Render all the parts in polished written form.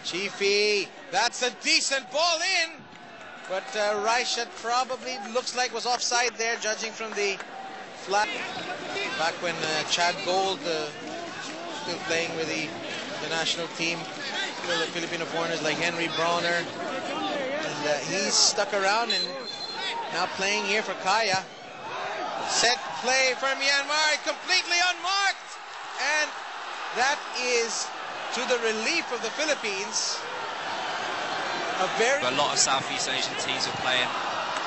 Chiefy, that's a decent ball in, but Raishat probably looks like was offside there, judging from the flag. Back when Chad Gold still playing with the national team, still the Filipino foreigners like Henry Bronner, and he's stuck around and now playing here for Kaya. Set play for Myanmar, completely unmarked, and that is to the relief of the Philippines. A lot of Southeast Asian teams were playing.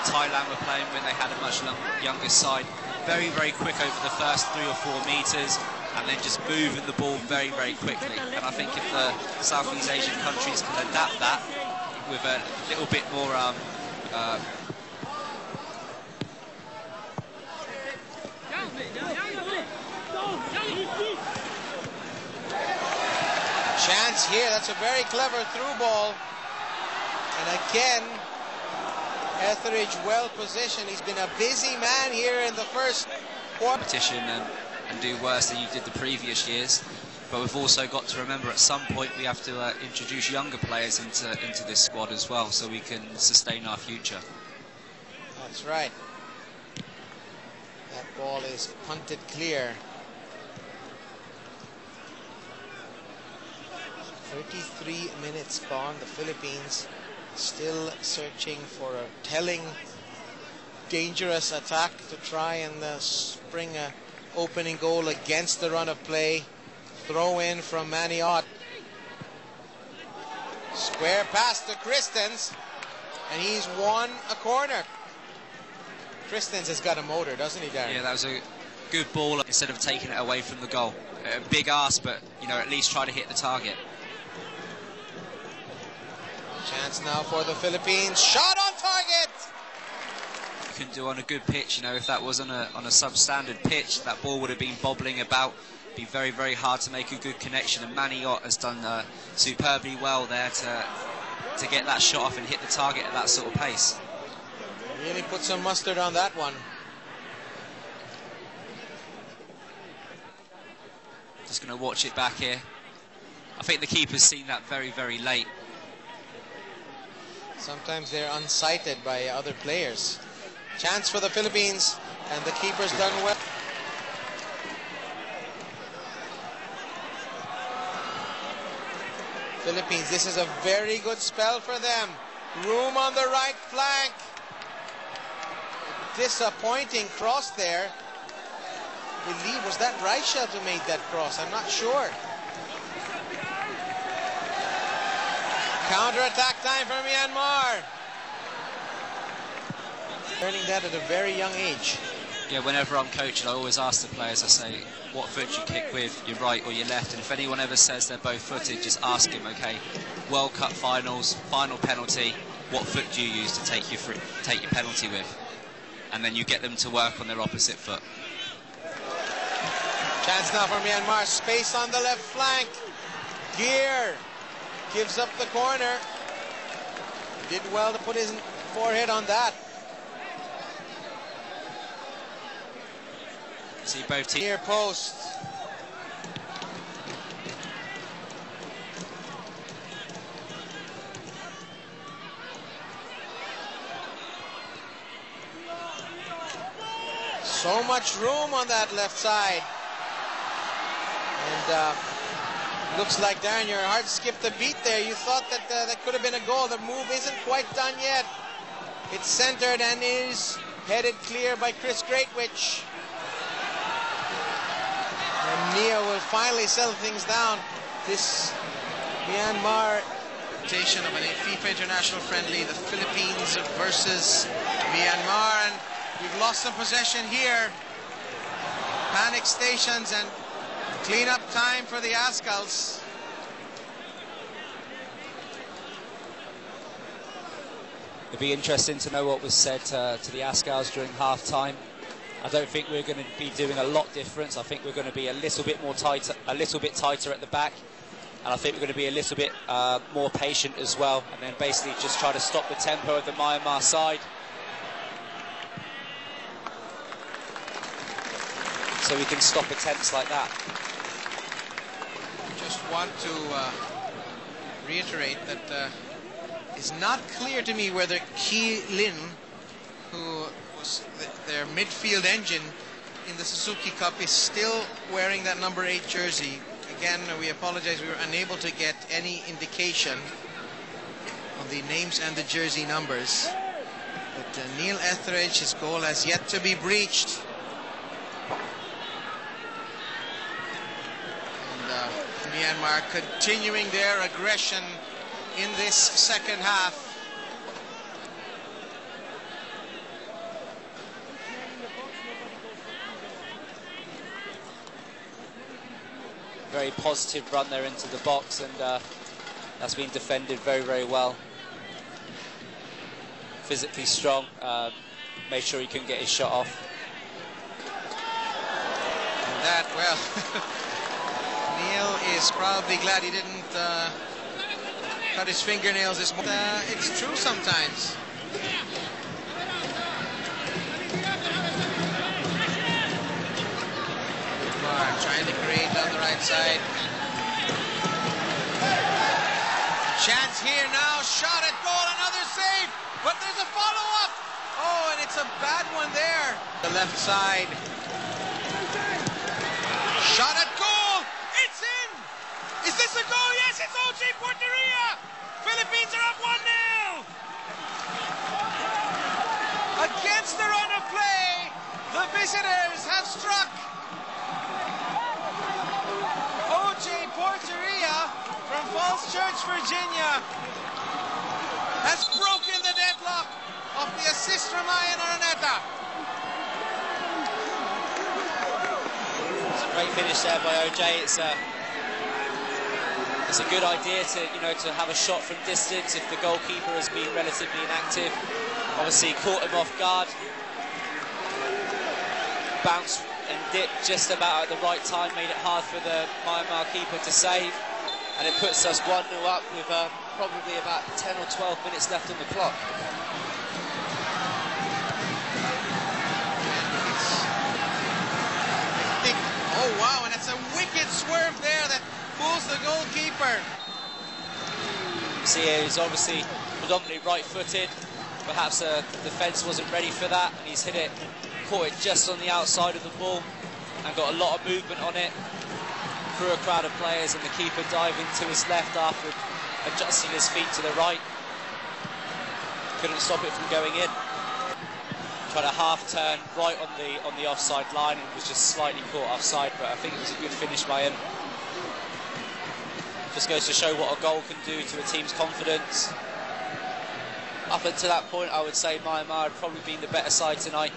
Thailand were playing when they had a much younger side. Very, very quick over the first 3 or 4 meters, and then just moving the ball very, very quickly. And I think if the Southeast Asian countries can adapt that with a little bit more chance here, that's a very clever through ball. And again, Etheridge well positioned. He's been a busy man here in the first quarter. Competition and do worse than you did the previous years. But we've also got to remember at some point we have to introduce younger players into this squad as well, so we can sustain our future. That's right. That ball is punted clear. 33 minutes gone. The Philippines still searching for a telling, dangerous attack to try and spring a opening goal against the run of play. Throw in from Maniot. Square pass to Christens, and he's won a corner. Christens has got a motor, doesn't he, Darren? Yeah, that was a good ball instead of taking it away from the goal. A big ask, but you know, at least try to hit the target. Chance now for the Philippines. Shot on target! You can do on a good pitch, you know, if that was on a substandard pitch, that ball would have been bobbling about. Be very, very hard to make a good connection, and Maniot has done superbly well there to get that shot off and hit the target at that sort of pace. Really put some mustard on that one. Just going to watch it back here. I think the keeper's seen that very, very late. Sometimes they're unsighted by other players. Chance for the Philippines, and the keeper's done well. Philippines, this is a very good spell for them. Room on the right flank. Disappointing cross there. I believe, was that Raishat who made that cross? I'm not sure. Counter-attack time for Myanmar. Learning that at a very young age. Yeah, whenever I'm coaching, I always ask the players, I say, what foot do you kick with, your right or your left? And if anyone ever says they're both footed, just ask him, okay, World Cup finals, final penalty, what foot do you use to take your penalty with? And then you get them to work on their opposite foot. Chance now for Myanmar, space on the left flank. Gear gives up the corner. Did well to put his forehead on that. See both teams. Near post. So much room on that left side. And looks like, Darren, your heart skipped a beat there. You thought that that could have been a goal. The move isn't quite done yet. It's centered and is headed clear by Chris Greatwich. And Nia will finally settle things down. This Myanmar presentation of a FIFA International Friendly, the Philippines versus Myanmar, and we've lost some possession here. Panic stations and clean-up time for the Ascals. It'd be interesting to know what was said to the Ascals during half-time. I don't think we're going to be doing a lot different. I think we're going to be a little bit tighter at the back, and I think we're going to be a little bit more patient as well, and then basically just try to stop the tempo of the Myanmar side. So we can stop attempts like that. Just want to reiterate that it's not clear to me whether Ki Lin, who was their midfield engine in the Suzuki Cup, is still wearing that number 8 jersey. Again, we apologize, we were unable to get any indication on the names and the jersey numbers. But Neil Etheridge, his goal has yet to be breached. And Myanmar continuing their aggression in this second half. Very positive run there into the box, and that's been defended very, very well. Physically strong, made sure he couldn't get his shot off. And that, well, Neil is probably glad he didn't cut his fingernails this morning. It's true sometimes. Trying to create on the right side. Chance here now, shot at goal, another save, but there's a follow-up. Oh, and it's a bad one there. The left side. Shot at goal, it's in. Is this a goal? Yes, it's OJ Porteria. Philippines are up 1-0. Against the run of play, the visitors have struck. OJ Porteria from Falls Church, Virginia, has broken the deadlock of the assist from Ian Araneta. It's a great finish there by OJ. It's a good idea to, to have a shot from distance if the goalkeeper has been relatively inactive. Obviously caught him off guard, bounced and dipped just about at the right time, made it hard for the Myanmar keeper to save, and it puts us 1-0 up with probably about 10 or 12 minutes left on the clock. Oh wow, and it's a wicked swerve there that fools the goalkeeper. See, he's obviously predominantly right-footed. Perhaps the defence wasn't ready for that, and he's hit it, caught it just on the outside of the ball and got a lot of movement on it through a crowd of players, and the keeper diving to his left after adjusting his feet to the right. Couldn't stop it from going in. Tried a half turn right on the offside line and was just slightly caught offside, but I think it was a good finish by him. Just goes to show what a goal can do to a team's confidence. Up until that point, I would say Myanmar had probably been the better side tonight,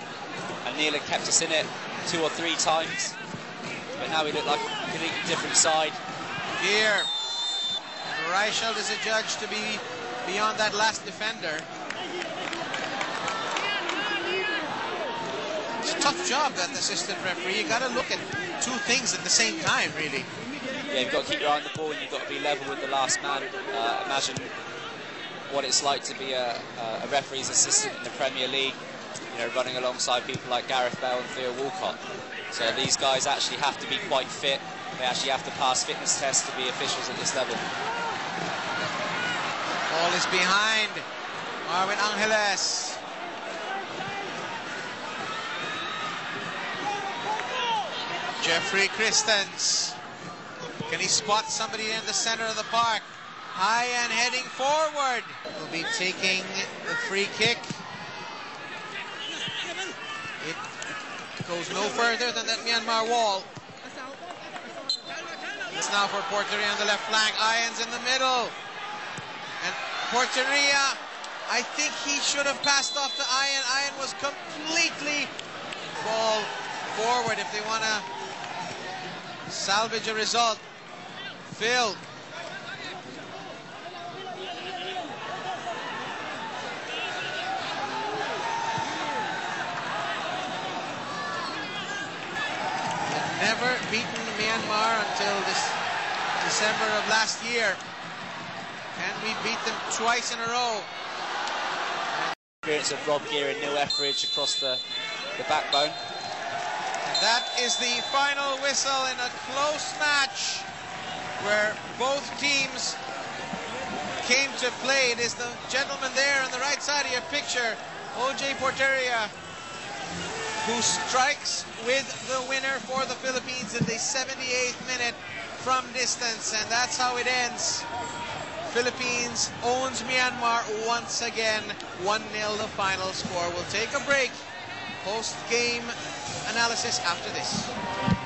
and Neil had kept us in it 2 or 3 times. But now we look like a completely different side. Here, Reichelt is adjudged to be beyond that last defender. It's a tough job, that assistant referee. You got to look at 2 things at the same time, really. Yeah, you've got to keep your eye on the ball, and you've got to be level with the last man. Imagine what it's like to be a referee's assistant in the Premier League, running alongside people like Gareth Bale and Theo Walcott. So these guys actually have to be quite fit. They actually have to pass fitness tests to be officials at this level. Ball is behind Marvin Angeles. Jeffrey Christens. Can he spot somebody in the center of the park? Ian heading forward. Will be taking the free kick. It goes no further than that Myanmar wall. It's now for Porteria on the left flank. Ian's in the middle. And Porteria, I think he should have passed off to Ian. Ian was completely ball forward if they want to salvage a result. Phil. Never beaten Myanmar until this December of last year, and we beat them twice in a row. Experience of Rob Gear and Neil Etheridge across the backbone. And that is the final whistle in a close match. where both teams came to play. It is the gentleman there on the right side of your picture, O.J. Porteria, who strikes with the winner for the Philippines in the 78th minute from distance, and that's how it ends. Philippines owns Myanmar once again, 1-0 the final score. We'll take a break. Post-game analysis after this.